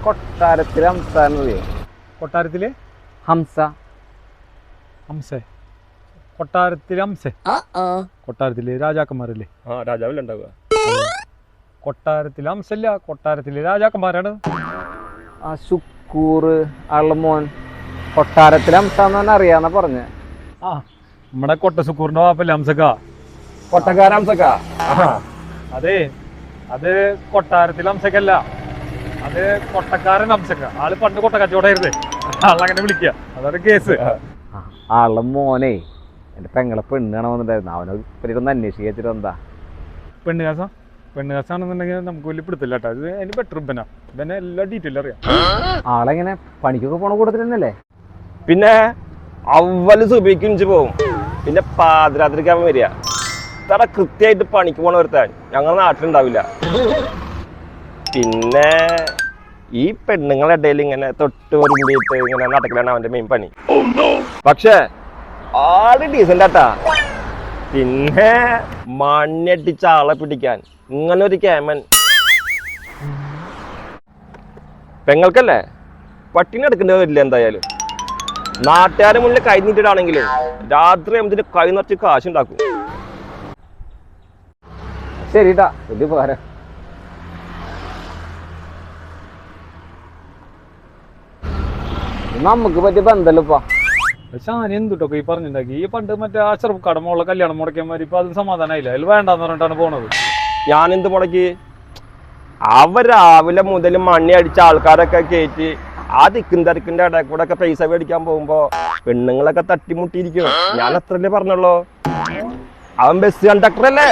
കൊട്ടാരത്തിലെ ഹംസ. കൊട്ടാരത്തിലെ ഹംസ. ഹംസ. കൊട്ടാരത്തിലെ ഹംസ. കൊട്ടാരത്തിലെ രാജാക്കന്മാരല്ലേ? ആ രാജാവല്ലേ ഉണ്ടാവുക. കൊട്ടാരത്തിലെ ഹംസല്ല, കൊട്ടാരത്തിലെ രാജാക്കന്മാരാണ്. ആ ശുക്കൂർ അളമോൻ കൊട്ടാരത്തിലെ ഹംസ എന്ന് അറിയാന്നാ പറഞ്ഞ. ആ നമ്മുടെ കൊട്ടസുക്കൂറിന്റെ വാപ്പല്ലേ ഹംസക്ക? കൊട്ടക്കാര ഹംസക്ക. അതെ, അത് കൊട്ടാരത്തിലെ ഹംസക്കല്ല, അത് കൊട്ടക്കാരൻ ഹംസക്ക. ആള് പണ്ട് കൊട്ട കച്ചവടമായിരുന്നേ, ആളങ്ങനെ വിളിക്കുക, അതാണ് കേസ്. ആളുടെ മോനെ എന്റെ പെങ്ങളെ പെണ്ണ് കാണാൻ വന്നിട്ടായിരുന്നു. അവനോട് ഇപ്പം അന്വേഷിച്ചിട്ട് എന്താ പെണ്ണുകാസാ? പെണ്ണുകാസാണെന്നുണ്ടെങ്കിൽ നമുക്ക് വലിയ പിടുത്തില്ല കേട്ടോ. അത് അതിന് ബെറ്റർ ഇവനെ എല്ലാ ഡീറ്റെയിലും അറിയാം. ആളെങ്ങനെ പണിക്കൊക്കെ പോണ കൂട്ടത്തിൽ തന്നെയല്ലേ? പിന്നെ അവല് സുബിക്കിഞ്ച് പോവും, പിന്നെ പാതിരാത്രിക്കാൻ വരിക. ഇത്ര കൃത്യമായിട്ട് പണിക്ക് പോണ ഒരുത്താൻ ഞങ്ങളുടെ നാട്ടിലുണ്ടാവില്ല. പിന്നെ ഈ പെണ്ണുങ്ങളുടെ ഇടയിൽ ഇങ്ങനെ തൊട്ട് ഒരുമിട്ട് ഇങ്ങനെ നടക്കലാണ് അവന്റെ മെയിൻ പണി. പക്ഷെ ആള് ഡീസന്റ് ആട്ടാ. പിന്നെ മണ്ണടിച്ച ആളെ പിടിക്കാൻ ഇങ്ങനെ ഒരു ക്യാമൻ. പെങ്ങൾക്കല്ലേ പട്ടിണി എടുക്കേണ്ടി വരില്ല എന്തായാലും. നാട്ടുകാരുടെ മുന്നിൽ കൈ നീട്ടിട്ടാണെങ്കിലും രാത്രി ആകുമ്പത്തിന് കൈ നിറച്ച് കാശുണ്ടാക്കും. ശരിട്ടാ, വലിയ ഉപകാരം. നമുക്ക് പറ്റിയ ബന്ധല്ലപ്പാ. പക്ഷെ ഞാൻ എന്തുട്ടൊക്കെ ഈ പറഞ്ഞിട്ടുണ്ടാക്കി. ഈ പണ്ട് മറ്റേ ആ ചെറുപ്പക്കാടമുള്ള കല്യാണം മുടക്കിയമാര് ഇപ്പൊ അത് സമാധാനമായില്ല, അതിൽ വേണ്ടാന്ന് പറഞ്ഞിട്ടാണ് പോണത്. ഞാനെന്ത് മുടക്കി? അവർ രാവിലെ മുതൽ മണ്ണി അടിച്ച ആൾക്കാരൊക്കെ കയറ്റി ആ തിക്കും തിരക്കിന്റെ ഇടയിൽ കൂടെ ഒക്കെ പൈസ മേടിക്കാൻ പോകുമ്പോ പെണ്ണുങ്ങളൊക്കെ തട്ടിമുട്ടിയിരിക്കും. ഞാൻ അത്രല്ലേ പറഞ്ഞുള്ളൂ. അവൻ ബസ് കണ്ടക്ടർ അല്ലേ?